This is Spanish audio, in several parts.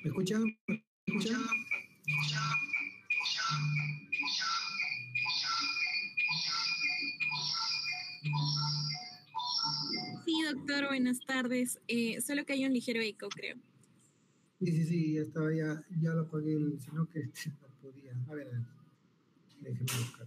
¿Me escuchan? ¿Me escuchan? Sí, doctor, buenas tardes. Solo que hay un ligero eco, creo. Sí, ya estaba, ya lo apagué, sino que no podía. A ver, déjeme buscar.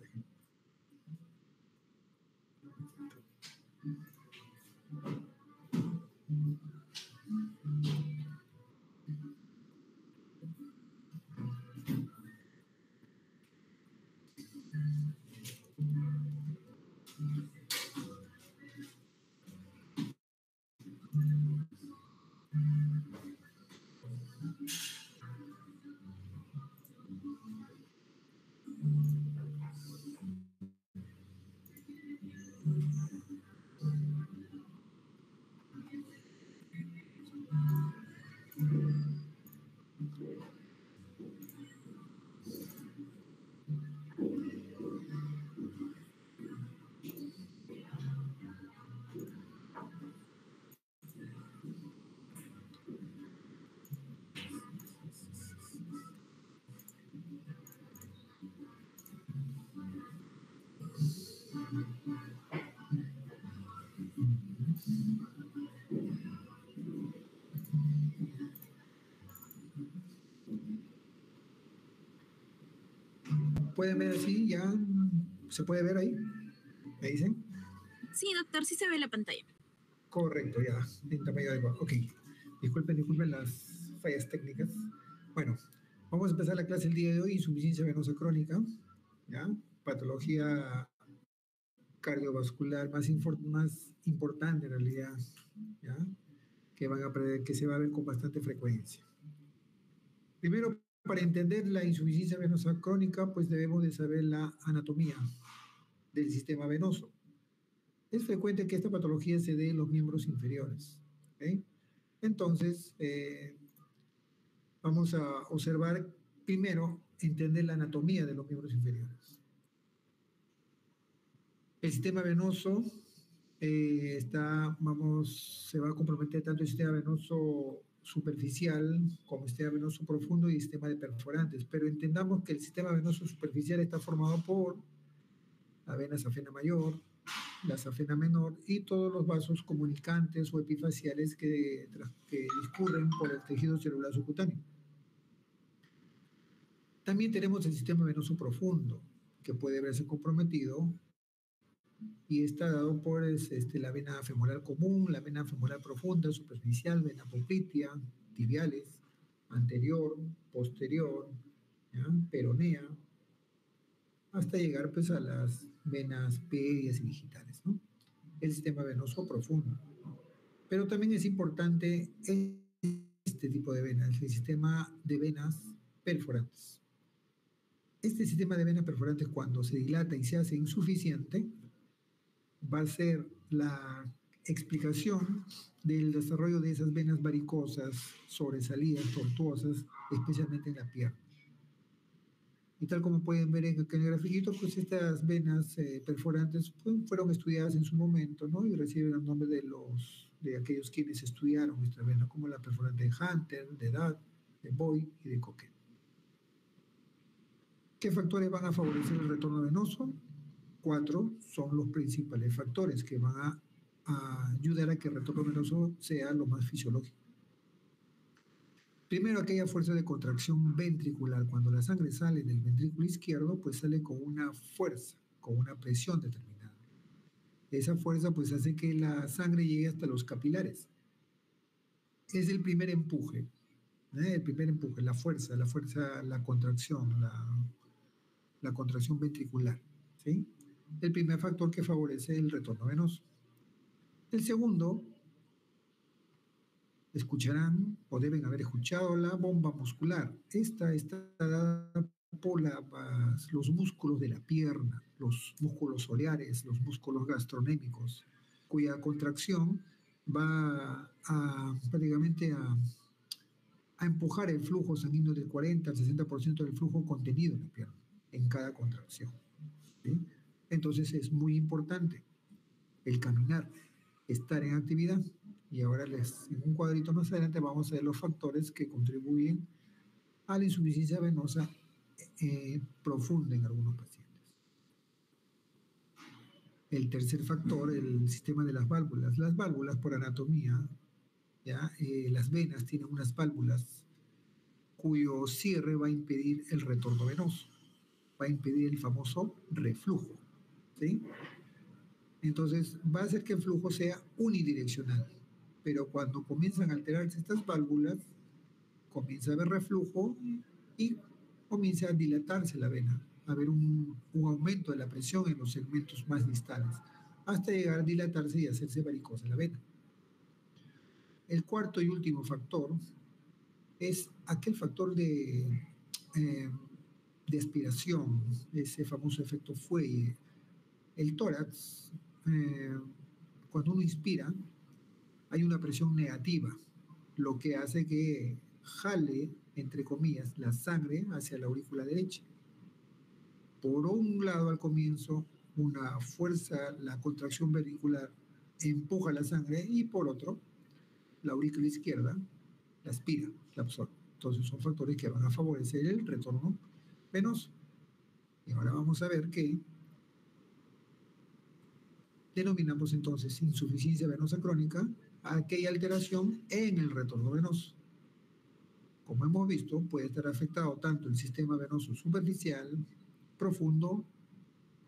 ¿Pueden ver así? ¿Ya se puede ver ahí? ¿Me dicen? Sí, doctor, sí se ve la pantalla. Correcto, ya, en tamaño adecuado. Ok, disculpen las fallas técnicas. Bueno, vamos a empezar la clase el día de hoy, insuficiencia venosa crónica, ¿ya? Patología cardiovascular más importante en realidad, ¿ya? Que se va a ver con bastante frecuencia. Primero, para entender la insuficiencia venosa crónica, pues debemos de saber la anatomía del sistema venoso. Es frecuente que esta patología se dé en los miembros inferiores. ¿Okay? Entonces, vamos a observar primero, entender la anatomía de los miembros inferiores. El sistema venoso se va a comprometer tanto el sistema venoso superficial como el sistema venoso profundo y el sistema de perforantes, pero entendamos que el sistema venoso superficial está formado por la vena safena mayor, la safena menor y todos los vasos comunicantes o epifaciales que discurren por el tejido celular subcutáneo. También tenemos el sistema venoso profundo, que puede verse comprometido y está dado por la vena femoral común, la vena femoral profunda, superficial, vena poplitea, tibiales, anterior, posterior, ¿ya? Peronea, hasta llegar pues a las venas pedias y digitales, ¿no? El sistema venoso profundo. Pero también es importante este tipo de venas, el sistema de venas perforantes. Este sistema de venas perforantes, cuando se dilata y se hace insuficiente, va a ser la explicación del desarrollo de esas venas varicosas, sobresalidas, tortuosas, especialmente en la pierna. Y tal como pueden ver en el grafiquito, pues estas venas perforantes pues, fueron estudiadas en su momento, ¿no? Y reciben el nombre de aquellos quienes estudiaron esta vena, como la perforante de Hunter, de Dad, de Boyd y de Coquet. ¿Qué factores van a favorecer el retorno venoso? 4 son los principales factores que van a ayudar a que el retorno venoso sea lo más fisiológico. Primero, aquella fuerza de contracción ventricular. Cuando la sangre sale del ventrículo izquierdo, pues sale con una fuerza, con una presión determinada. Esa fuerza pues hace que la sangre llegue hasta los capilares. Es el primer empuje, el primer empuje, la fuerza, la contracción, la contracción ventricular, ¿sí? El primer factor que favorece el retorno venoso. El segundo, escucharán o deben haber escuchado la bomba muscular. Esta está dada por los músculos de la pierna, los músculos soleares, los músculos gastronémicos, cuya contracción va prácticamente a empujar el flujo sanguíneo del 40 al 60% del flujo contenido en la pierna, en cada contracción. ¿Sí? Entonces es muy importante el caminar, estar en actividad. Y ahora en un cuadrito más adelante vamos a ver los factores que contribuyen a la insuficiencia venosa profunda en algunos pacientes. El tercer factor, el sistema de las válvulas. Las válvulas, por anatomía, ¿ya? Las venas tienen unas válvulas cuyo cierre va a impedir el retorno venoso, va a impedir el famoso reflujo, ¿sí? Entonces, va a hacer que el flujo sea unidireccional, pero cuando comienzan a alterarse estas válvulas, comienza a haber reflujo y comienza a dilatarse la vena, a haber un aumento de la presión en los segmentos más distales, hasta llegar a dilatarse y hacerse varicosa la vena. El cuarto y último factor es aquel factor de aspiración, ese famoso efecto fuelle. El tórax, cuando uno inspira, hay una presión negativa, lo que hace que jale, entre comillas, la sangre hacia la aurícula derecha. Por un lado, al comienzo, una fuerza, la contracción ventricular empuja la sangre y por otro, la aurícula izquierda la aspira, la absorbe. Entonces son factores que van a favorecer el retorno venoso. Y ahora vamos a ver que denominamos entonces insuficiencia venosa crónica a aquella alteración en el retorno venoso. Como hemos visto, puede estar afectado tanto el sistema venoso superficial, profundo,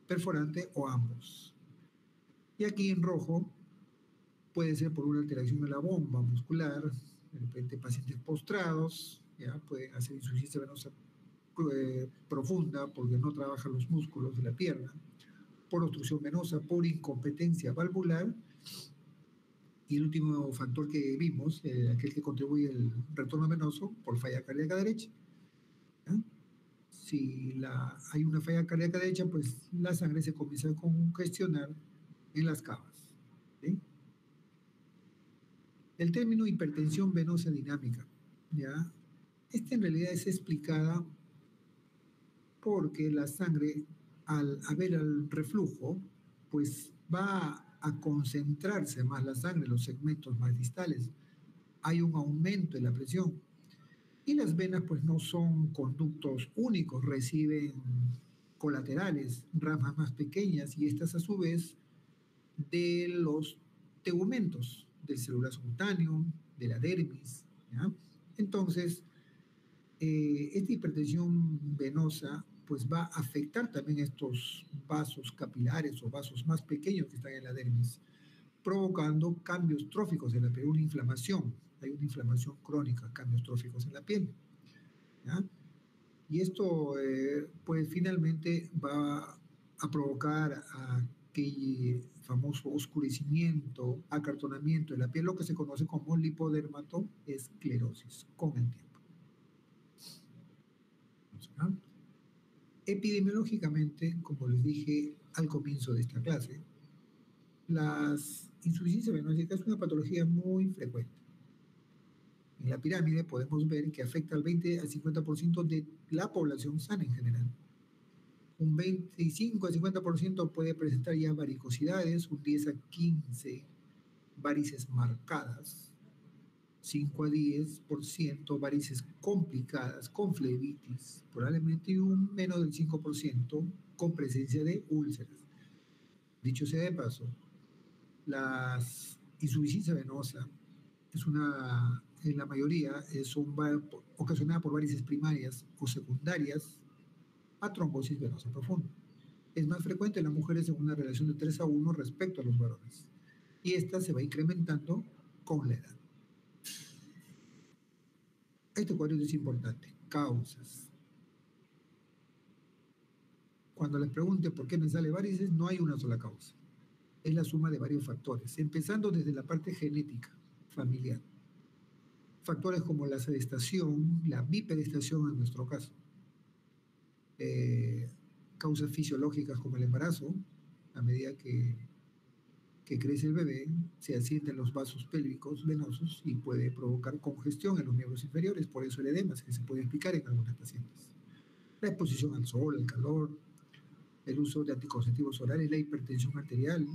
perforante o ambos. Y aquí en rojo puede ser por una alteración de la bomba muscular, de repente pacientes postrados, ya pueden hacer insuficiencia venosa profunda porque no trabajan los músculos de la pierna, por obstrucción venosa, por incompetencia valvular. Y el último factor que vimos, aquel que contribuye al retorno venoso, por falla cardíaca derecha. ¿Ya? Si hay una falla cardíaca derecha, pues la sangre se comienza a congestionar en las cavas. ¿Sí? El término hipertensión venosa dinámica, ¿ya? Esta en realidad es explicada porque la sangre, al haber el reflujo, pues va a concentrarse más la sangre en los segmentos más distales. Hay un aumento en la presión. Y las venas, pues no son conductos únicos, reciben colaterales, ramas más pequeñas, y estas a su vez de los tegumentos, del celular subcutáneo, de la dermis. ¿Ya? Entonces, esta hipertensión venosa pues va a afectar también estos vasos capilares o vasos más pequeños que están en la dermis, provocando cambios tróficos en la piel, una inflamación. Hay una inflamación crónica, cambios tróficos en la piel. ¿Ya? Y esto pues finalmente va a provocar aquel famoso oscurecimiento, acartonamiento de la piel, lo que se conoce como lipodermatoesclerosis con el tiempo. ¿Ah? Epidemiológicamente, como les dije al comienzo de esta clase, las insuficiencias venósas es una patología muy frecuente. En la pirámide podemos ver que afecta al 20 al 50% de la población sana en general. Un 25 al 50% puede presentar ya varicosidades, un 10 a 15 varices marcadas, 5 a 10% varices complicadas con flebitis, probablemente un menos del 5% con presencia de úlceras. Dicho sea de paso, la insuficiencia venosa en la mayoría son ocasionadas por varices primarias o secundarias a trombosis venosa profunda. Es más frecuente en las mujeres en una relación de 3 a 1 respecto a los varones. Y esta se va incrementando con la edad. Este cuadrito es importante. Causas. Cuando les pregunte por qué me sale varices, no hay una sola causa. Es la suma de varios factores, empezando desde la parte genética, familiar. Factores como la sedestación, la bipedestación en nuestro caso. Causas fisiológicas como el embarazo, a medida que crece el bebé, se asientan los vasos pélvicos venosos y puede provocar congestión en los miembros inferiores, por eso el edema, que se puede explicar en algunas pacientes. La exposición al sol, al calor, el uso de anticonceptivos orales, la hipertensión arterial,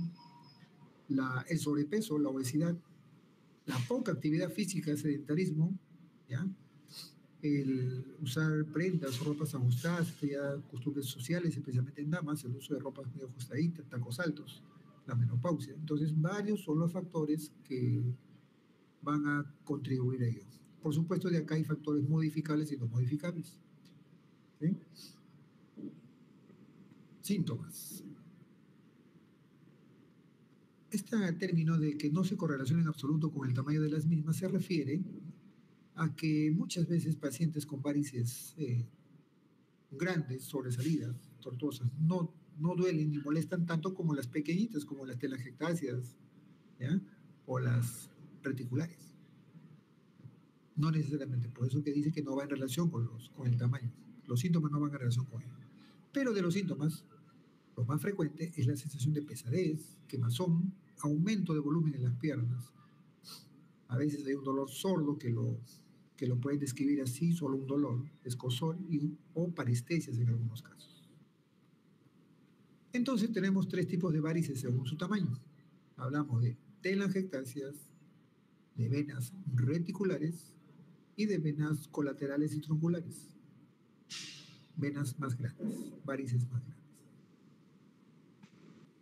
el sobrepeso, la obesidad, La poca actividad física, sedentarismo, ¿ya? El usar prendas o ropas ajustadas, ya costumbres sociales, especialmente en damas, el uso de ropas medio ajustaditas, tacos altos, la menopausia. Entonces, varios son los factores que van a contribuir a ello. Por supuesto, de acá hay factores modificables y no modificables. ¿Sí? Síntomas. Este término de que no se correlaciona en absoluto con el tamaño de las mismas se refiere a que muchas veces pacientes con varices grandes, sobresalidas, tortuosas, no duelen ni molestan tanto como las pequeñitas, como las telangiectasias, ¿ya? O las reticulares. No necesariamente, por eso que dice que no va en relación con el tamaño. Los síntomas no van en relación con ello. Pero de los síntomas, lo más frecuente es la sensación de pesadez, quemazón, aumento de volumen en las piernas. A veces hay un dolor sordo que lo pueden describir así, solo un dolor, escozor o parestesias en algunos casos. Entonces tenemos tres tipos de varices según su tamaño. Hablamos de telangiectasias, de venas reticulares y de venas colaterales y tronculares. Venas más grandes, varices más grandes.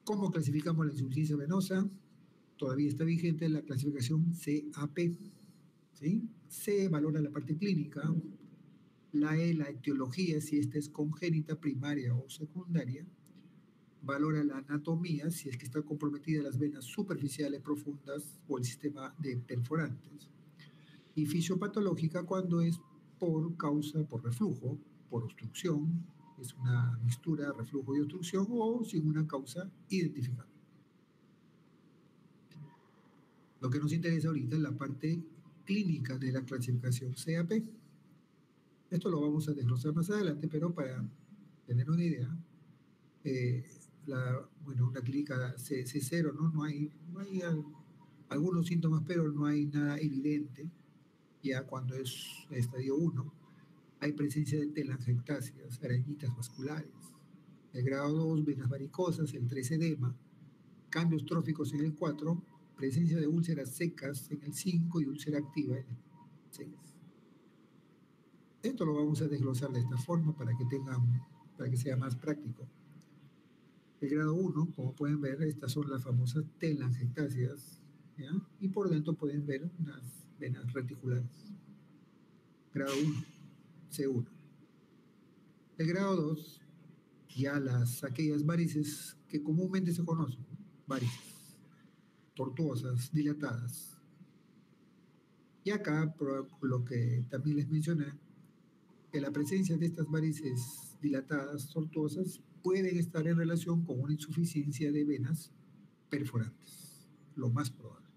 ¿Cómo clasificamos la insuficiencia venosa? Todavía está vigente la clasificación CAP. ¿Sí? C valora la parte clínica, la E la etiología, si esta es congénita, primaria o secundaria, valora la anatomía, si es que está comprometida las venas superficiales profundas o el sistema de perforantes, y fisiopatológica cuando es por causa, por reflujo, por obstrucción, es una mixtura de reflujo y obstrucción o sin una causa identificable. Lo que nos interesa ahorita es la parte clínica de la clasificación CAP. Esto lo vamos a desglosar más adelante, pero para tener una idea, una clínica C0, ¿no? No hay algunos síntomas, pero no hay nada evidente. Ya cuando es estadio 1, hay presencia de telangiectasias, arañitas vasculares. El grado 2, venas varicosas, el 3, edema, cambios tróficos en el 4, presencia de úlceras secas en el 5 y úlcera activa en el 6. Esto lo vamos a desglosar de esta forma para que sea más práctico. El grado 1, como pueden ver, estas son las famosas telangiectasias, ¿ya? Y por dentro pueden ver unas venas reticulares. Grado 1, C1. El grado 2, ya aquellas varices que comúnmente se conocen, varices tortuosas, dilatadas. Y acá, por lo que también les mencioné, que la presencia de estas varices dilatadas, tortuosas, pueden estar en relación con una insuficiencia de venas perforantes, lo más probable.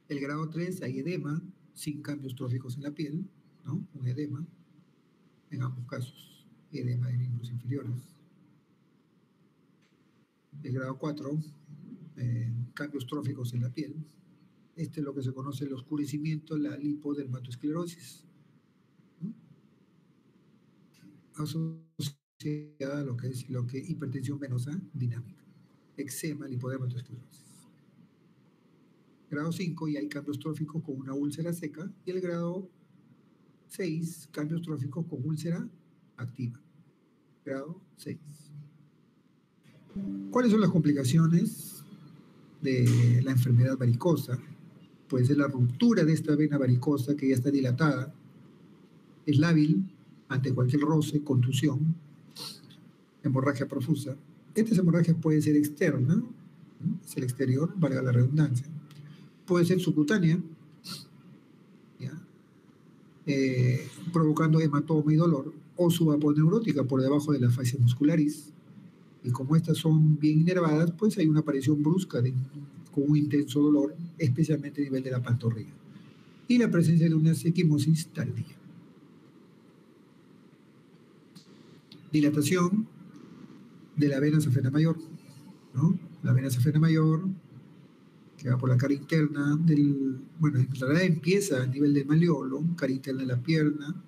El grado 3, hay edema, sin cambios tróficos en la piel, ¿no? Un edema, en ambos casos, edema de miembros inferiores. El grado 4, cambios tróficos en la piel. Este es lo que se conoce el oscurecimiento, la lipodermatoesclerosis, ¿no? Asociada a lo que es hipertensión venosa dinámica, eczema, lipodermatoesclerosis. Grado 5, y hay cambios tróficos con una úlcera seca, y el grado 6, cambios tróficos con úlcera activa. Grado 6. ¿Cuáles son las complicaciones de la enfermedad varicosa? Puede ser la ruptura de esta vena varicosa que ya está dilatada, es lábil ante cualquier roce, contusión, hemorragia profusa. Esta hemorragia puede ser externa, ¿no? Es el exterior, valga la redundancia. Puede ser subcutánea, ¿ya? Provocando hematoma y dolor, o subaponeurótica por debajo de la fascia muscularis. Y como estas son bien inervadas, pues hay una aparición brusca con un intenso dolor, especialmente a nivel de la pantorrilla. Y la presencia de una equimosis tardía. Dilatación de la vena safena mayor, ¿no? La vena safena mayor, que va por la cara interna en realidad empieza a nivel del malleolo, cara interna de la pierna,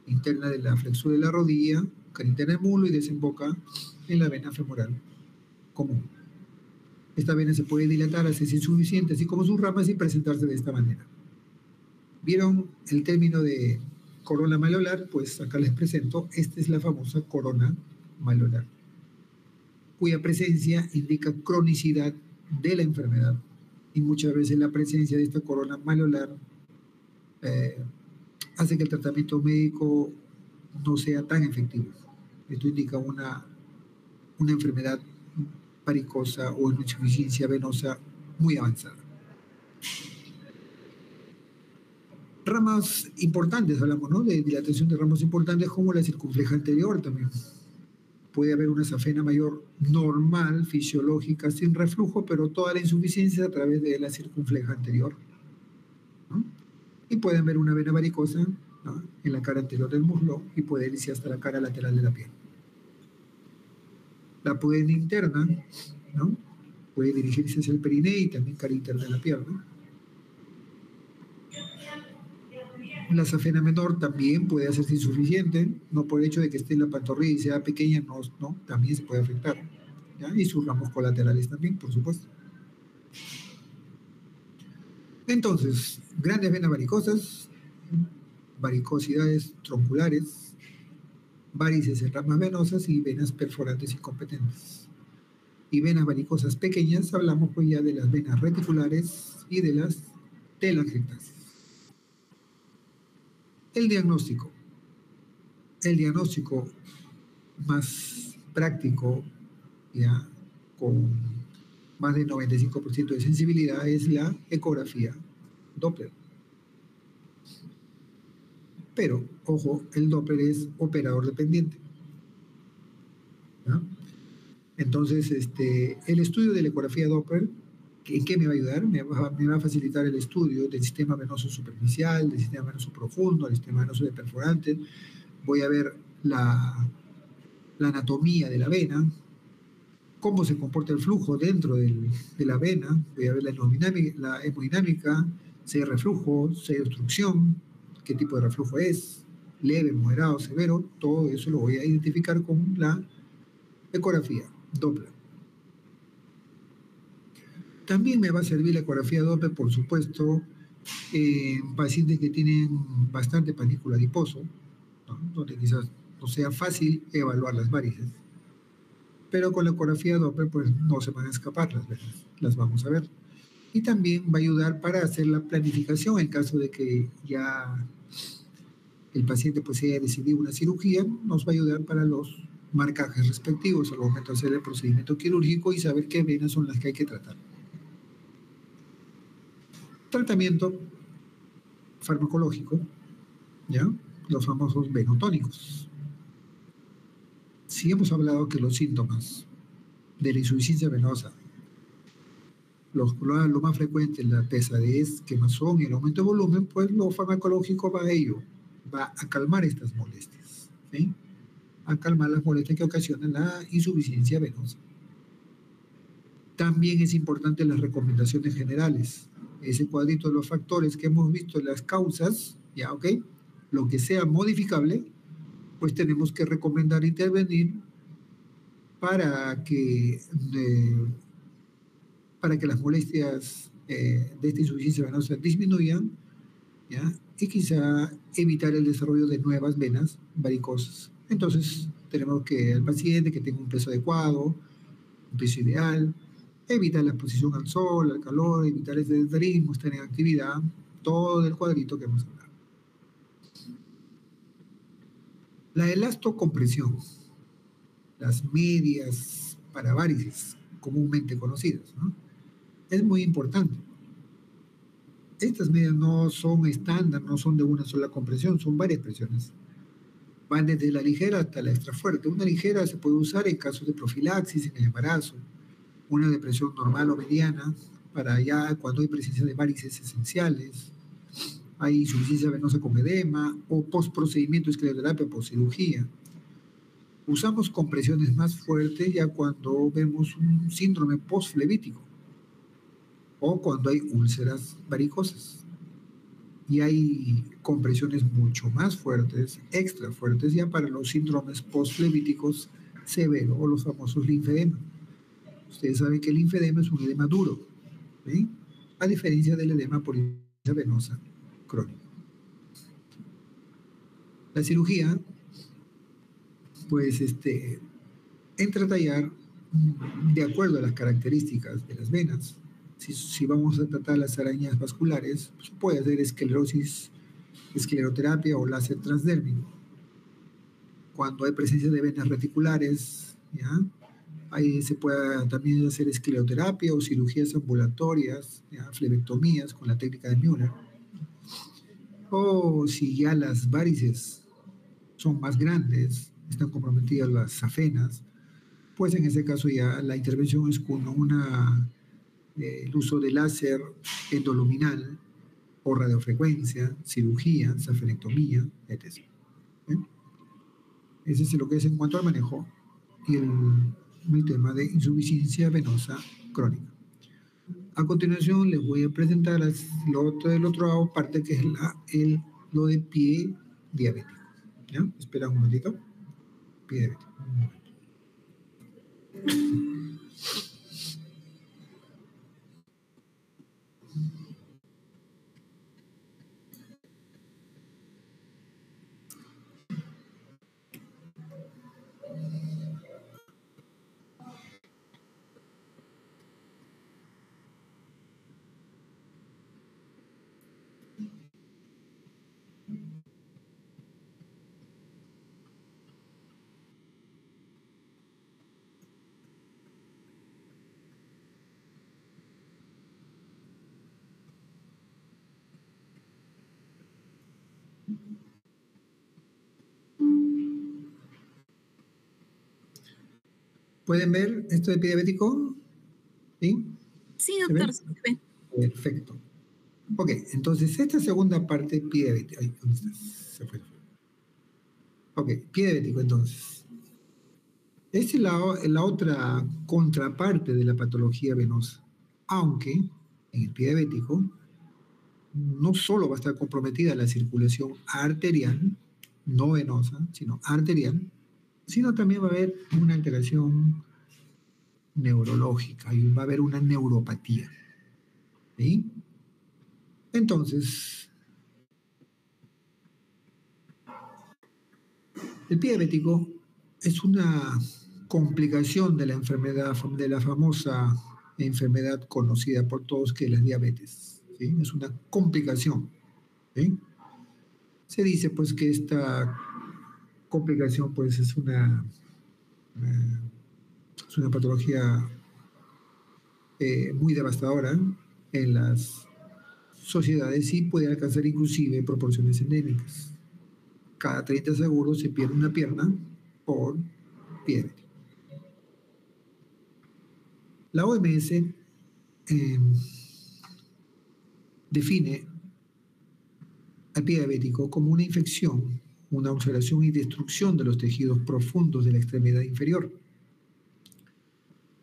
interna de la flexura de la rodilla, cara interna del muslo y desemboca en la vena femoral común. Esta vena se puede dilatar, hacerse insuficiente, así como sus ramas, y presentarse de esta manera. ¿Vieron el término de corona malolar? Pues acá les presento. Esta es la famosa corona malolar, cuya presencia indica cronicidad de la enfermedad. Y muchas veces la presencia de esta corona malolar hace que el tratamiento médico no sea tan efectivo. Esto indica una enfermedad varicosa o una insuficiencia venosa muy avanzada. Ramas importantes, hablamos, ¿no? De dilatación de ramas importantes, como la circunfleja anterior también. Puede haber una safena mayor normal, fisiológica, sin reflujo, pero toda la insuficiencia a través de la circunfleja anterior, ¿no? Y pueden ver una vena varicosa, ¿no?, en la cara anterior del muslo, y puede irse hasta la cara lateral de la piel. La pudenda interna, ¿no?, puede dirigirse hacia el perineo y también cara interna de la pierna. La safena menor también puede hacerse insuficiente, no por el hecho de que esté en la pantorrilla y sea pequeña, no, también se puede afectar, ¿ya? Y sus ramos colaterales también, por supuesto. Entonces, grandes venas varicosas, varicosidades tronculares, varices en ramas venosas y venas perforantes incompetentes. Y venas varicosas pequeñas, hablamos pues ya de las venas reticulares y de las telangiectasias. El diagnóstico más práctico, ya, con más del 95% de sensibilidad, es la ecografía Doppler. Pero, ojo, el Doppler es operador dependiente, ¿no? Entonces, el estudio de la ecografía Doppler, ¿en qué me va a ayudar? Me va a facilitar el estudio del sistema venoso superficial, del sistema venoso profundo, del sistema venoso de perforantes. Voy a ver la anatomía de la vena, cómo se comporta el flujo dentro de la vena. Voy a ver la hemodinámica, si hay reflujo, si hay obstrucción, qué tipo de reflujo es, leve, moderado, severo. Todo eso lo voy a identificar con la ecografía Doppler. También me va a servir la ecografía Doppler, por supuesto, en pacientes que tienen bastante panícula adiposo, ¿no?, donde quizás no sea fácil evaluar las varices. Pero con la ecografía Doppler pues no se van a escapar las venas, las vamos a ver. Y también va a ayudar para hacer la planificación en caso de que ya el paciente pues haya decidido una cirugía. Nos va a ayudar para los marcajes respectivos al momento de hacer el procedimiento quirúrgico y saber qué venas son las que hay que tratar. Tratamiento farmacológico, ¿ya?, los famosos venotónicos. Si hemos hablado que los síntomas de la insuficiencia venosa, lo más frecuente, la pesadez, quemazón y el aumento de volumen, pues lo farmacológico va a ello, va a calmar estas molestias, ¿sí?, a calmar las molestias que ocasionan la insuficiencia venosa. También es importante las recomendaciones generales, ese cuadrito de los factores que hemos visto, las causas, ya, ok, lo que sea modificable, pues tenemos que recomendar intervenir para que las molestias de esta insuficiencia venosa disminuyan, ¿ya?, y quizá evitar el desarrollo de nuevas venas varicosas. Entonces, tenemos que al paciente que tenga un peso adecuado, un peso ideal, evitar la exposición al sol, al calor, evitar el sedentarismo, estar en actividad, todo el cuadrito que hemos hablado. La elastocompresión, las medias para varices, comúnmente conocidas, ¿no?, es muy importante. Estas medias no son estándar, no son de una sola compresión, son varias presiones. Van desde la ligera hasta la extra fuerte. Una ligera se puede usar en casos de profilaxis, en el embarazo, una depresión normal o mediana, para ya cuando hay presencia de varices esenciales, hay insuficiencia venosa con edema o postprocedimiento de escleroterapia o postcirugía. Usamos compresiones más fuertes ya cuando vemos un síndrome postflevítico o cuando hay úlceras varicosas. Y hay compresiones mucho más fuertes, extra fuertes, ya para los síndromes postflevíticos severos o los famosos linfedemas. ustedes saben que el linfedema es un edema duro, ¿sí? A diferencia del edema por insuficiencia venosa crónica. La cirugía, pues, entra a tallar de acuerdo a las características de las venas. Si vamos a tratar las arañas vasculares, pues puede hacer escleroterapia o láser transdérmico. Cuando hay presencia de venas reticulares, ¿ya? Ahí se puede también hacer escleroterapia o cirugías ambulatorias, ¿ya? Flebectomías con la técnica de Müller. O si ya las varices son más grandes, están comprometidas las safenas, pues en ese caso ya la intervención es con el uso de láser endoluminal o radiofrecuencia, cirugía, safenectomía, etc. ¿Eh? Ese es lo que es en cuanto al manejo y el tema de insuficiencia venosa crónica. A continuación les voy a presentar del otro lado parte que es lo de pie diabético. ¿Ya? Espera un momentito. Pie diabético. ¿Pueden ver esto de pie diabético? ¿Sí? Sí, doctor, se ve. Perfecto. Ok, entonces esta segunda parte, pie diabético. Ay, ¿dónde está? Se fue. Ok, pie diabético, entonces. Esta es la otra contraparte de la patología venosa. Aunque en el pie diabético no solo va a estar comprometida la circulación arterial, no venosa, sino arterial, sino también va a haber una alteración neurológica y va a haber una neuropatía. ¿Sí? Entonces, el pie diabético es una complicación de la enfermedad, de la famosa enfermedad conocida por todos que es la diabetes. ¿Sí? Es una complicación. ¿Sí? Se dice pues que esta complicación pues es una patología muy devastadora en las sociedades y puede alcanzar inclusive proporciones endémicas. Cada 30 segundos se pierde una pierna por pie diabético. La OMS define al pie diabético como una infección, una ulceración y destrucción de los tejidos profundos de la extremidad inferior.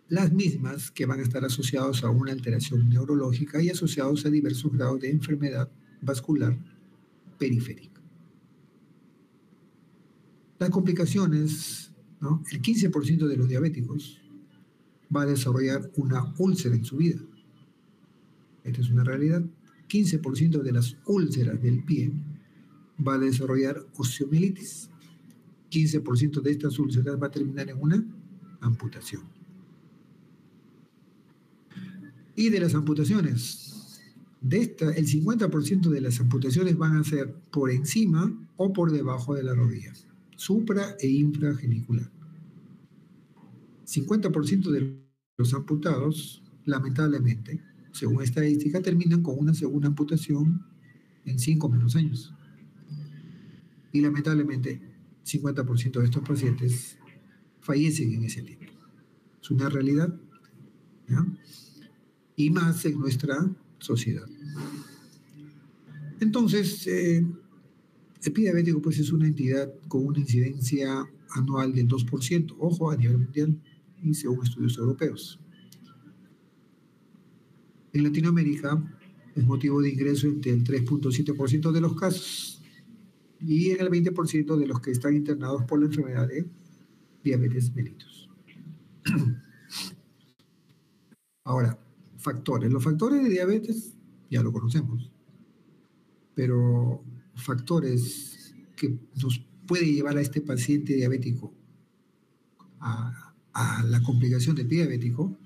Las mismas que van a estar asociados a una alteración neurológica y asociados a diversos grados de enfermedad vascular periférica. Las complicaciones, ¿no? El 15% de los diabéticos va a desarrollar una úlcera en su vida. Esta es una realidad. 15% de las úlceras del pie va a desarrollar osteomielitis. 15% de estas úlceras va a terminar en una amputación. Y de las amputaciones, el 50% de las amputaciones van a ser por encima o por debajo de la rodilla, supra e infragenicular. 50% de los amputados, lamentablemente, según estadística, terminan con una segunda amputación en 5 o menos años. Y lamentablemente, 50% de estos pacientes fallecen en ese tiempo. Es una realidad, ¿ya? Y más en nuestra sociedad. Entonces, el pie diabético pues, es una entidad con una incidencia anual del 2%, ojo, a nivel mundial y según estudios europeos. En Latinoamérica es motivo de ingreso entre el 3.7% de los casos y en el 20% de los que están internados por la enfermedad de diabetes mellitus. Ahora, factores. Los factores de diabetes ya lo conocemos, pero factores que nos puede llevar a este paciente diabético a la complicación del pie diabético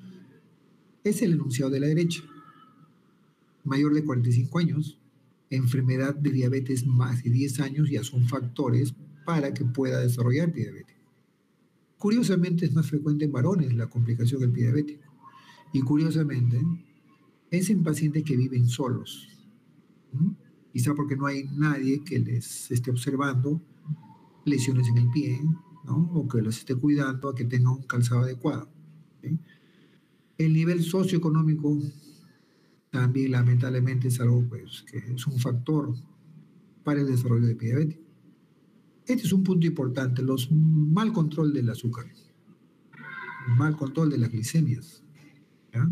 es el enunciado de la derecha. Mayor de 45 años, enfermedad de diabetes más de 10 años ya son factores para que pueda desarrollar pie diabético. Curiosamente es más frecuente en varones la complicación del pie diabético y curiosamente es en pacientes que viven solos. Quizá porque no hay nadie que les esté observando lesiones en el pie, ¿no? O que los esté cuidando a que tengan un calzado adecuado. ¿Sí? El nivel socioeconómico también lamentablemente es algo pues, que es un factor para el desarrollo de pie diabético. Este es un punto importante, los mal control del azúcar, mal control de las glicemias. ¿Ya?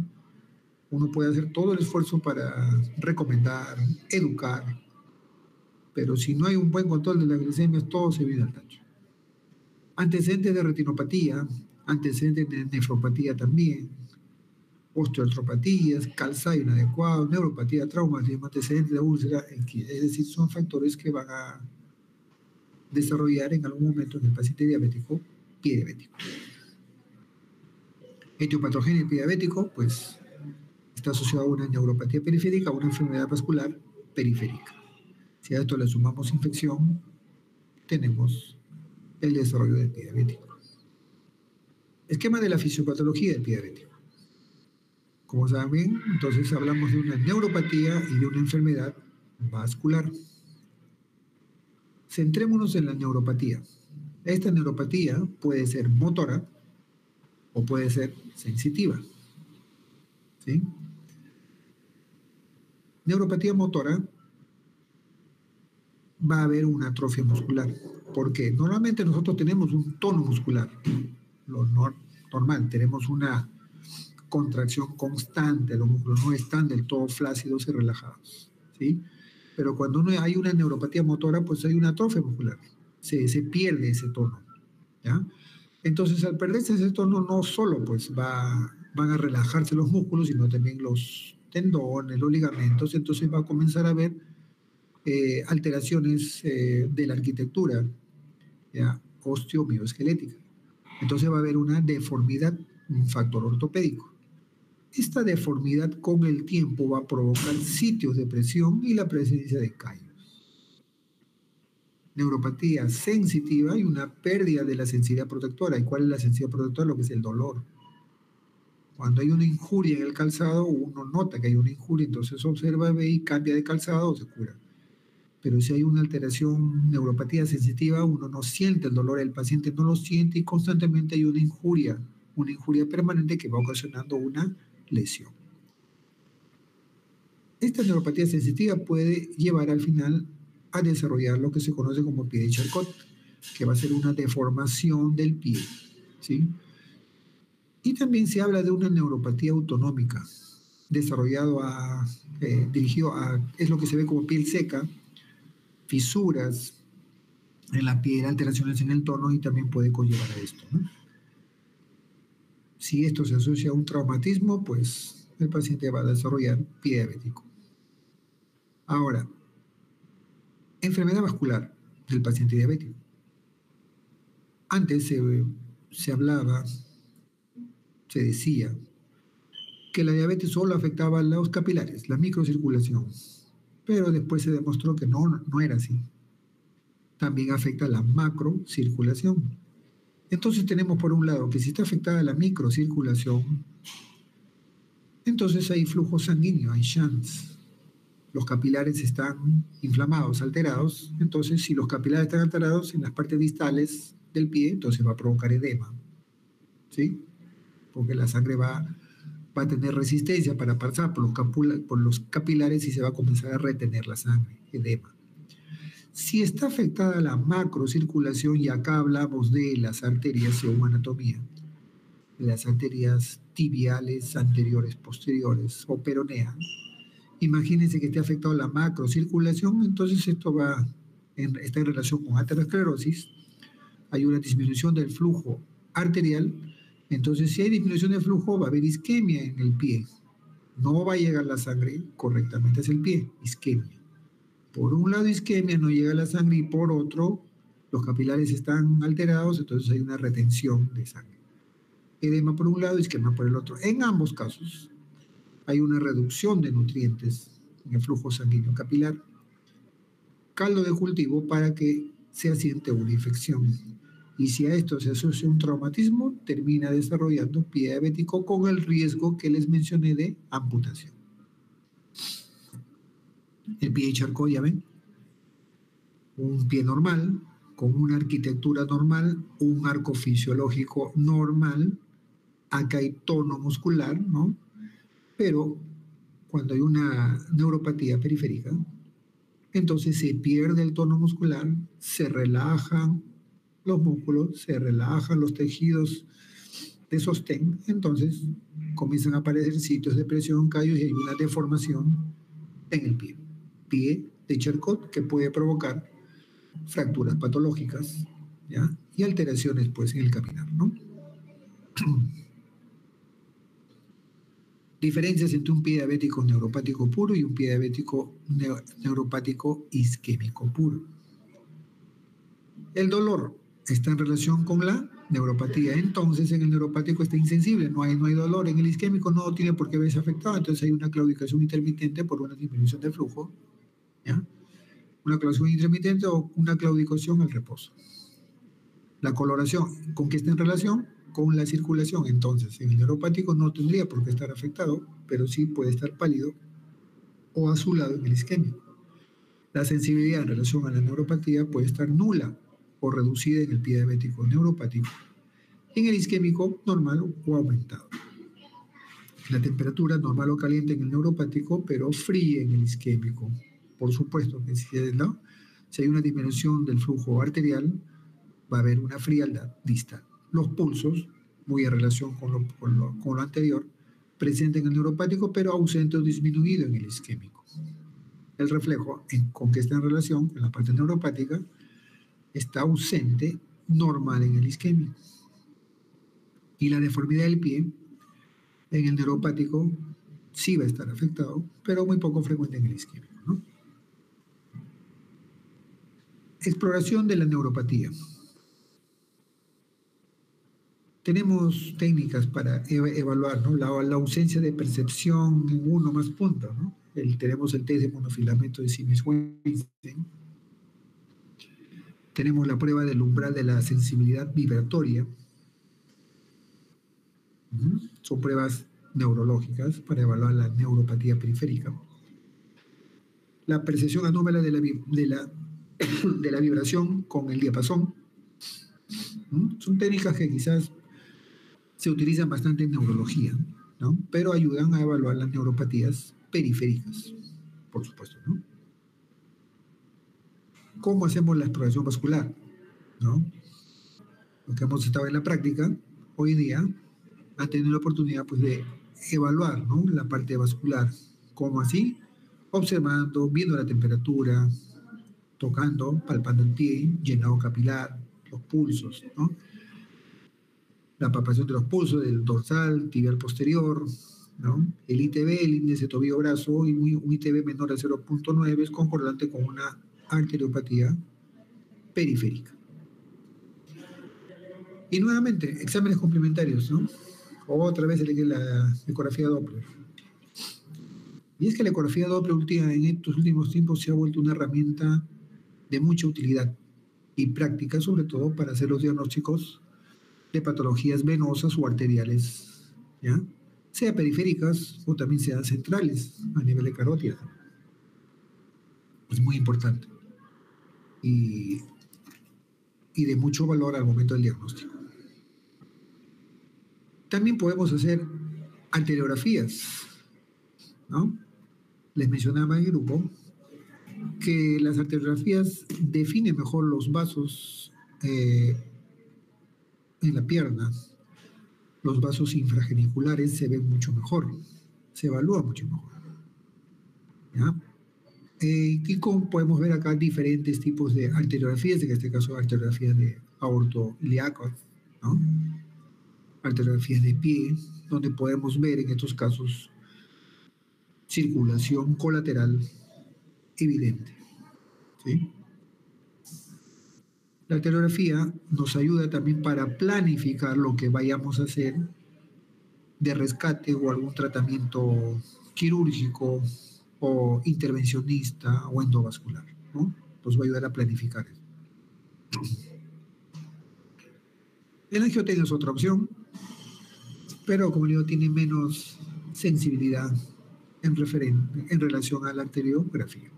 Uno puede hacer todo el esfuerzo para recomendar, educar, pero si no hay un buen control de las glicemias, todo se viene al tacho. Antecedentes de retinopatía, antecedentes de nefropatía también, osteoartropatías, calzado inadecuado, neuropatía, traumatismo, antecedentes de úlcera, es decir, son factores que van a desarrollar en algún momento en el paciente diabético pie diabético. Etiopatogenia del pie diabético, pues está asociado a una neuropatía periférica, a una enfermedad vascular periférica. Si a esto le sumamos infección, tenemos el desarrollo del pie diabético. Esquema de la fisiopatología del pie diabético. Como saben, entonces hablamos de una neuropatía y de una enfermedad vascular. Centrémonos en la neuropatía. Esta neuropatía puede ser motora o puede ser sensitiva. ¿Sí? Neuropatía motora va a haber una atrofia muscular. ¿Por qué? Normalmente nosotros tenemos un tono muscular. Lo normal, tenemos una contracción constante, los músculos no están del todo flácidos y relajados. ¿Sí? Pero cuando hay una neuropatía motora, pues hay una atrofia muscular. Se pierde ese tono. ¿Ya? Entonces, al perderse ese tono, no solo pues, van a relajarse los músculos, sino también los tendones, los ligamentos. Entonces va a comenzar a haber alteraciones de la arquitectura osteomioesquelética. Entonces va a haber una deformidad, un factor ortopédico. Esta deformidad con el tiempo va a provocar sitios de presión y la presencia de callos. Neuropatía sensitiva y una pérdida de la sensibilidad protectora. ¿Y cuál es la sensibilidad protectora? Lo que es el dolor. Cuando hay una injuria en el calzado, uno nota que hay una injuria, entonces observa, ve y cambia de calzado o se cura. Pero si hay una alteración, neuropatía sensitiva, uno no siente el dolor, el paciente no lo siente y constantemente hay una injuria permanente que va ocasionando una lesión. Esta neuropatía sensitiva puede llevar al final a desarrollar lo que se conoce como pie de Charcot, que va a ser una deformación del pie. ¿Sí? Y también se habla de una neuropatía autonómica, dirigido a, es lo que se ve como piel seca, fisuras en la piel, alteraciones en el tono y también puede conllevar a esto, ¿no? Si esto se asocia a un traumatismo, pues el paciente va a desarrollar pie diabético. Ahora, enfermedad vascular del paciente diabético. Antes se hablaba, se decía que la diabetes solo afectaba a los capilares, la microcirculación, pero después se demostró que no era así. También afecta la macrocirculación. Entonces tenemos por un lado que si está afectada la microcirculación, entonces hay flujo sanguíneo, hay shunts. Los capilares están inflamados, alterados. Entonces, si los capilares están alterados en las partes distales del pie, entonces va a provocar edema. ¿Sí? Porque la sangre va a tener resistencia para pasar por los capilares y se va a comenzar a retener la sangre, edema. Si está afectada la macrocirculación, y acá hablamos de las arterias según anatomía, las arterias tibiales, anteriores, posteriores o peronea, imagínense que esté afectado la macrocirculación, entonces esto está en relación con aterosclerosis, hay una disminución del flujo arterial Entonces, si hay disminución de flujo, va a haber isquemia en el pie. No va a llegar la sangre correctamente hacia el pie, isquemia. Por un lado isquemia, no llega la sangre, y por otro, los capilares están alterados, entonces hay una retención de sangre. Edema por un lado, isquemia por el otro. En ambos casos hay una reducción de nutrientes en el flujo sanguíneo capilar. Caldo de cultivo para que se asiente una infección. Y si a esto se asocia un traumatismo, termina desarrollando pie diabético con el riesgo que les mencioné de amputación. El pie de Charcot, ya ven, un pie normal, con una arquitectura normal, un arco fisiológico normal, acá hay tono muscular, ¿no? Pero cuando hay una neuropatía periférica, entonces se pierde el tono muscular, se relajan los músculos, se relajan los tejidos de sostén, entonces comienzan a aparecer sitios de presión, callos, y hay una deformación en el pie. Pie de Charcot, que puede provocar fracturas patológicas, ¿ya? Y alteraciones, pues, en el caminar, ¿no? Diferencias entre un pie diabético neuropático puro y un pie diabético neuropático isquémico puro. El dolor está en relación con la neuropatía. Entonces, en el neuropático está insensible, no hay dolor. En el isquémico no tiene por qué verse afectado, entonces hay una claudicación intermitente por una disminución del flujo, ¿ya? Una claudicación intermitente o una claudicación al reposo. La coloración, ¿con qué está en relación? Con la circulación. Entonces, en el neuropático no tendría por qué estar afectado, pero sí puede estar pálido o azulado en el isquémico. La sensibilidad en relación a la neuropatía puede estar nula o reducida en el pie diabético neuropático, en el isquémico normal o aumentado. La temperatura normal o caliente en el neuropático, pero fría en el isquémico. Por supuesto que si hay una disminución del flujo arterial, va a haber una frialdad distal. Los pulsos, muy en relación con lo anterior, presente en el neuropático, pero ausente o disminuido en el isquémico. El reflejo, con que está en relación con la parte neuropática, está ausente, normal en el isquémico. Y la deformidad del pie, en el neuropático, sí va a estar afectado, pero muy poco frecuente en el isquémico, ¿no? Exploración de la neuropatía. Tenemos técnicas para evaluar, ¿no? la ausencia de percepción en uno más puntos, ¿no? Tenemos el test de monofilamento de Siemens-Weinstein. Tenemos la prueba del umbral de la sensibilidad vibratoria. Son pruebas neurológicas para evaluar la neuropatía periférica. La percepción anómala de la vibración con el diapasón. Son técnicas que quizás se utilizan bastante en neurología, ¿no? Pero ayudan a evaluar las neuropatías periféricas, por supuesto, ¿no? ¿Cómo hacemos la exploración vascular? ¿No? Lo que hemos estado en la práctica, hoy día, han tenido la oportunidad, pues, de evaluar, ¿no?, la parte vascular. ¿Cómo así? Observando, viendo la temperatura, tocando, palpando el pie, llenado capilar, los pulsos, ¿no? La palpación de los pulsos del dorsal, tibial posterior, ¿no? El ITB, el índice tobillo-brazo, y un ITB menor a 0.9 es concordante con una arteriopatía periférica. Y nuevamente, exámenes complementarios, ¿no? Otra vez la ecografía Doppler. Y es que la ecografía Doppler en estos últimos tiempos se ha vuelto una herramienta de mucha utilidad y práctica, sobre todo para hacer los diagnósticos de patologías venosas o arteriales, ¿ya? Sea periféricas o también sean centrales a nivel de carótida. Es muy importante y de mucho valor al momento del diagnóstico. También podemos hacer arteriografías, ¿no? Les mencionaba en el grupo que las arteriografías definen mejor los vasos en la pierna. Los vasos infrageniculares se ven mucho mejor, se evalúa mucho mejor, ¿ya? Y como podemos ver acá diferentes tipos de arteriografías, en este caso arteriografías de aorto ilíacos, ¿no? arteriografías de pie, donde podemos ver en estos casos circulación colateral evidente. ¿Sí? La arteriografía nos ayuda también para planificar lo que vayamos a hacer de rescate o algún tratamiento quirúrgico o intervencionista o endovascular, ¿no? Nos va a ayudar a planificar eso. El angiotensio es otra opción, pero como digo, tiene menos sensibilidad en relación a la arteriografía.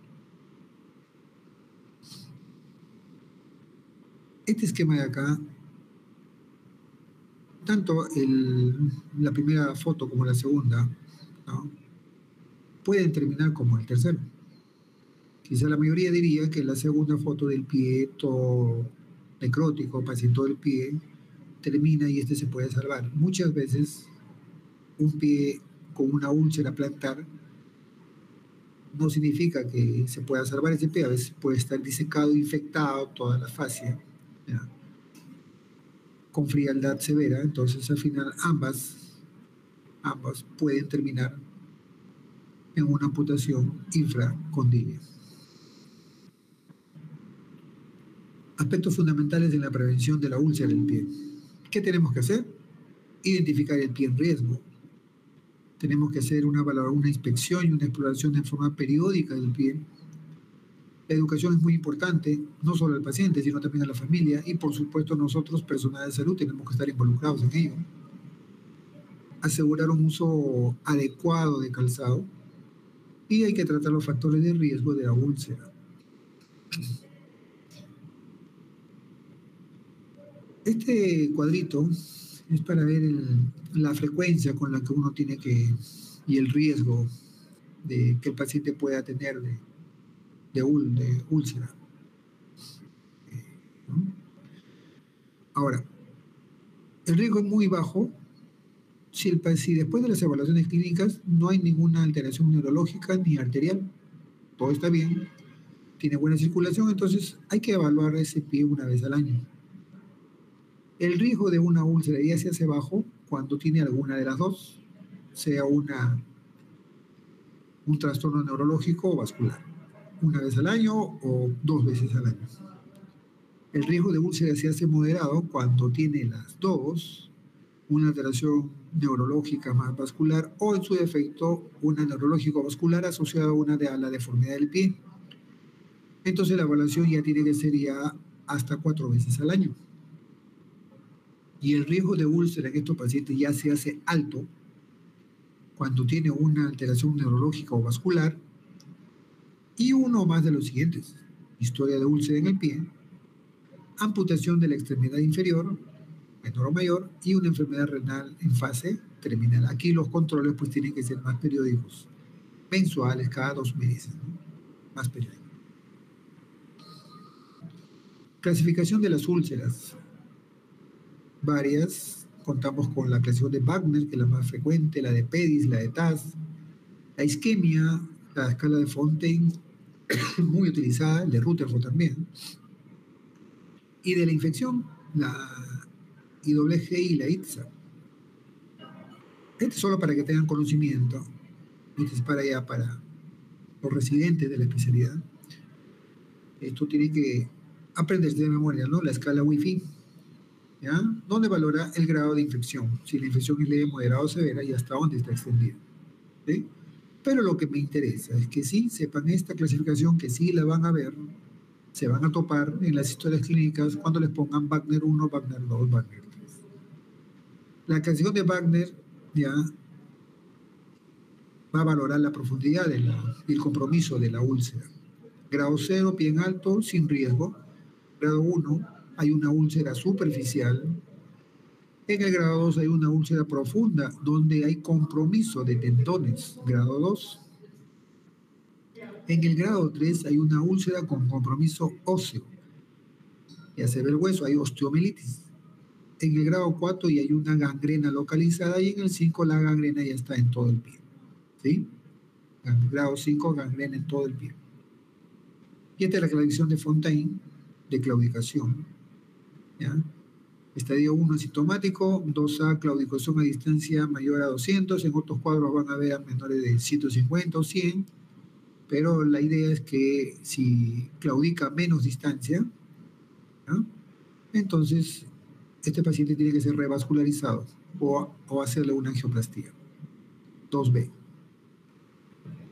Este esquema de acá, tanto la primera foto como la segunda, ¿no?, pueden terminar como el tercero. Quizá la mayoría diría que la segunda foto del pie todo necrótico, paciente todo el pie, termina y este se puede salvar. Muchas veces un pie con una úlcera plantar no significa que se pueda salvar ese pie. A veces puede estar disecado, infectado, toda la fascia, ¿ya?, con frialdad severa. Entonces al final ambas pueden terminar en una amputación infracondylia. Aspectos fundamentales en la prevención de la úlcera del pie. ¿Qué tenemos que hacer? Identificar el pie en riesgo. Tenemos que hacer una inspección y una exploración en forma periódica del pie. La educación es muy importante, no solo al paciente, sino también a la familia y, por supuesto, nosotros, personal de salud, tenemos que estar involucrados en ello. Asegurar un uso adecuado de calzado y hay que tratar los factores de riesgo de la úlcera. Este cuadrito es para ver la frecuencia con la que uno tiene y el riesgo de que el paciente pueda tener de úlcera. ¿No? Ahora, el riesgo es muy bajo si después de las evaluaciones clínicas no hay ninguna alteración neurológica ni arterial. Todo está bien, tiene buena circulación, entonces hay que evaluar ese pie una vez al año. El riesgo de una úlcera ya se hace bajo cuando tiene alguna de las dos, sea un trastorno neurológico o vascular, una vez al año o 2 veces al año. El riesgo de úlcera se hace moderado cuando tiene las dos, una alteración neurológica más vascular o en su defecto una neurológico-vascular asociada a la deformidad del pie. Entonces la evaluación ya tiene que ser ya hasta 4 veces al año. Y el riesgo de úlcera en estos pacientes ya se hace alto cuando tiene una alteración neurológica o vascular y uno más de los siguientes: historia de úlcera en el pie, amputación de la extremidad inferior, menor o mayor, y una enfermedad renal en fase terminal. Aquí los controles pues tienen que ser más periódicos, mensuales, cada 2 meses, ¿no?, más periódicos. Clasificación de las úlceras. Varias. Contamos con la clasificación de Wagner, que es la más frecuente, la de Pedis, la de TAS, la isquemia, la escala de Fontaine, muy utilizada, el de Rutherford también, y de la infección, la IWG y la ITSA. Este es solo para que tengan conocimiento, este es para los residentes de la especialidad. Esto tiene que aprenderse de memoria, ¿no? La escala Wi-Fi, ¿ya?, donde valora el grado de infección, si la infección es leve, moderada o severa y hasta dónde está extendida, ¿sí? Pero lo que me interesa es que sí sepan esta clasificación, que sí la van a ver, se van a topar en las historias clínicas cuando les pongan Wagner 1, Wagner 2, Wagner 3. La clasificación de Wagner ya va a valorar la profundidad y el compromiso de la úlcera. Grado 0, pie en alto, sin riesgo. Grado 1, hay una úlcera superficial. En el grado 2 hay una úlcera profunda donde hay compromiso de tendones. Grado 2. En el grado 3 hay una úlcera con compromiso óseo. Ya se ve el hueso, hay osteomielitis. En el grado 4 ya hay una gangrena localizada y en el 5 la gangrena ya está en todo el pie. ¿Sí? En el grado 5, gangrena en todo el pie. Y esta es la clasificación de Fontaine de claudicación, ¿ya? Estadio 1 asintomático, 2A claudicación a distancia mayor a 200, en otros cuadros van a ver a menores de 150 o 100, pero la idea es que si claudica a menos distancia, ¿no?, entonces este paciente tiene que ser revascularizado o hacerle una angioplastía. 2B.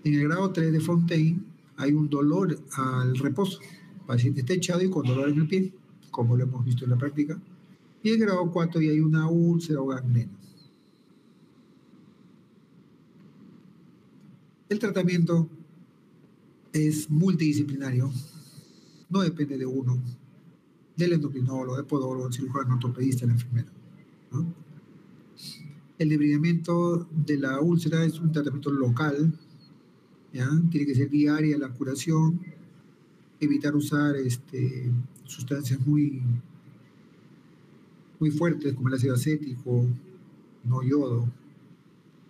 En el grado 3 de Fontaine hay un dolor al reposo. El paciente está echado y con dolor en el pie, como lo hemos visto en la práctica. Y en el grado 4 ya hay una úlcera o gangrena. El tratamiento es multidisciplinario, no depende de uno, del endocrinólogo, del podólogo, del cirujano ortopedista, del enfermero, ¿no? El debridamiento de la úlcera es un tratamiento local, ¿ya? Tiene que ser diaria la curación, evitar usar sustancias muy fuertes como el ácido acético, no yodo,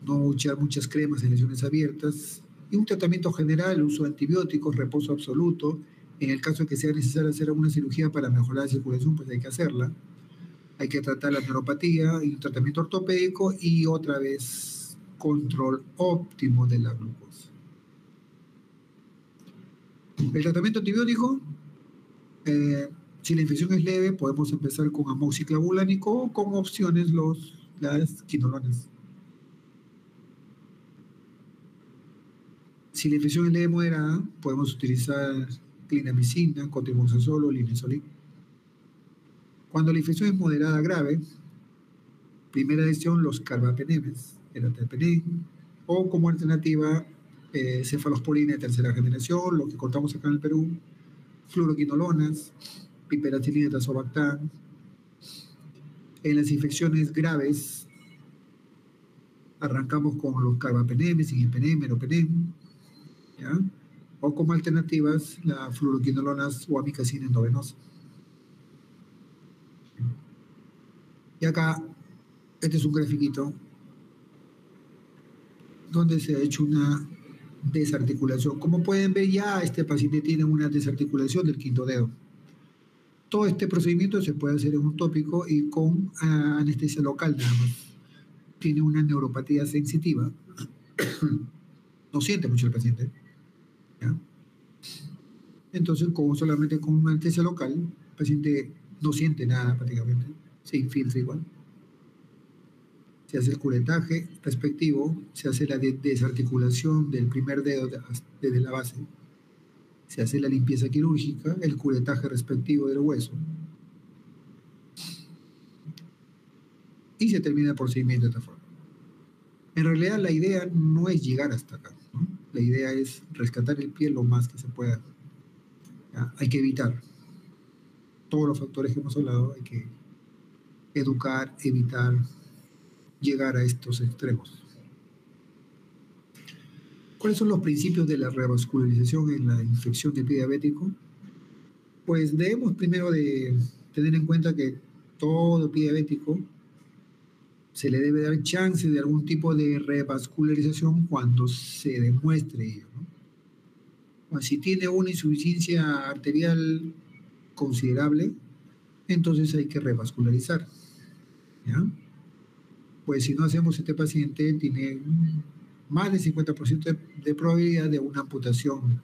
no echar muchas cremas en lesiones abiertas, y un tratamiento general, uso de antibióticos, reposo absoluto. En el caso de que sea necesario hacer alguna cirugía para mejorar la circulación, pues hay que hacerla. Hay que tratar la neuropatía y un tratamiento ortopédico y otra vez control óptimo de la glucosa. El tratamiento antibiótico, si la infección es leve, podemos empezar con amoxiclavulánico o con opciones las quinolonas. Si la infección es leve moderada, podemos utilizar clindamicina, cotrimoxazol o linezolid. Cuando la infección es moderada grave, primera decisión los carbapenemes, el ertapenem, o como alternativa cefalosporina de tercera generación, lo que contamos acá en el Perú, fluoroquinolonas, piperacilina, tazobactam. En las infecciones graves, arrancamos con los carbapenemes, imipenem, meropenem, ¿ya? O como alternativas, la fluoroquinolonas o amikacina endovenosa. Y acá, este es un grafiquito donde se ha hecho una desarticulación. Como pueden ver, ya este paciente tiene una desarticulación del quinto dedo. Todo este procedimiento se puede hacer en un tópico y con anestesia local nada más. Tiene una neuropatía sensitiva. No siente mucho el paciente, ¿ya? Entonces, solamente con una anestesia local, el paciente no siente nada prácticamente, se infiltra igual. Se hace el curetaje respectivo, se hace la desarticulación del primer dedo desde la base, se hace la limpieza quirúrgica, el curetaje respectivo del hueso y se termina el procedimiento de esta forma. En realidad la idea no es llegar hasta acá, ¿no? La idea es rescatar el pie lo más que se pueda. ¿Ya? Hay que evitar todos los factores que hemos hablado, hay que educar, evitar llegar a estos extremos. ¿Cuáles son los principios de la revascularización en la infección de pie diabético? Pues debemos primero de tener en cuenta que todo pie diabético se le debe dar chance de algún tipo de revascularización cuando se demuestre ello, ¿no? Si tiene una insuficiencia arterial considerable, entonces hay que revascularizar, ¿ya? Pues si no hacemos, este paciente tiene más del 50% de probabilidad de una amputación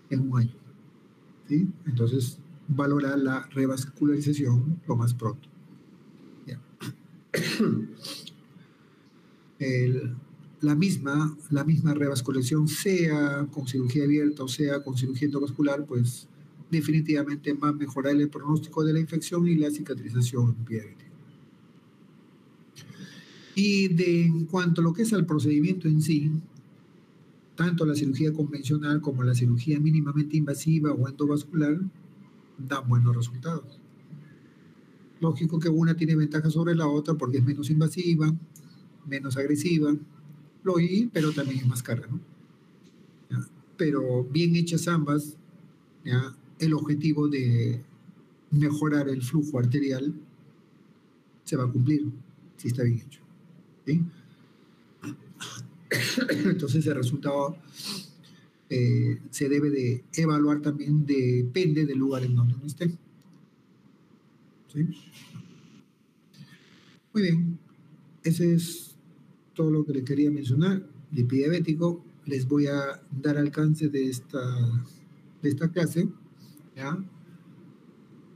en un año, ¿sí? Entonces, valorar la revascularización lo más pronto. ¿Ya? La misma revascularización, sea con cirugía abierta o sea con cirugía endovascular, pues definitivamente va a mejorar el pronóstico de la infección y la cicatrización en pie diabético. Y en cuanto a lo que es al procedimiento en sí, tanto la cirugía convencional como la cirugía mínimamente invasiva o endovascular dan buenos resultados. Lógico que una tiene ventaja sobre la otra porque es menos invasiva, menos agresiva, pero también es más cara, ¿no? ¿Ya? Pero bien hechas ambas, ¿ya?, el objetivo de mejorar el flujo arterial se va a cumplir si está bien hecho, ¿sí? Entonces el resultado se debe de evaluar también, depende del lugar en donde uno esté, ¿sí? Muy bien, ese es todo lo que le quería mencionar. De pie diabético, les voy a dar alcance de esta clase, ¿ya?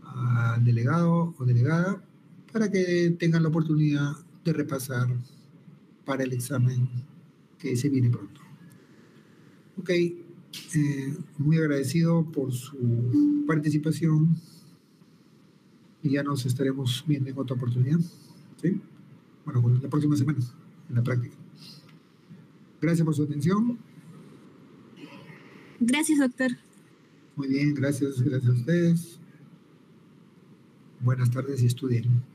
Al delegado o delegada, para que tengan la oportunidad de repasar para el examen que se viene pronto. Ok, muy agradecido por su participación y ya nos estaremos viendo en otra oportunidad. ¿Sí? Bueno, la próxima semana, en la práctica. Gracias por su atención. Gracias, doctor. Muy bien, gracias a ustedes. Buenas tardes y estudien.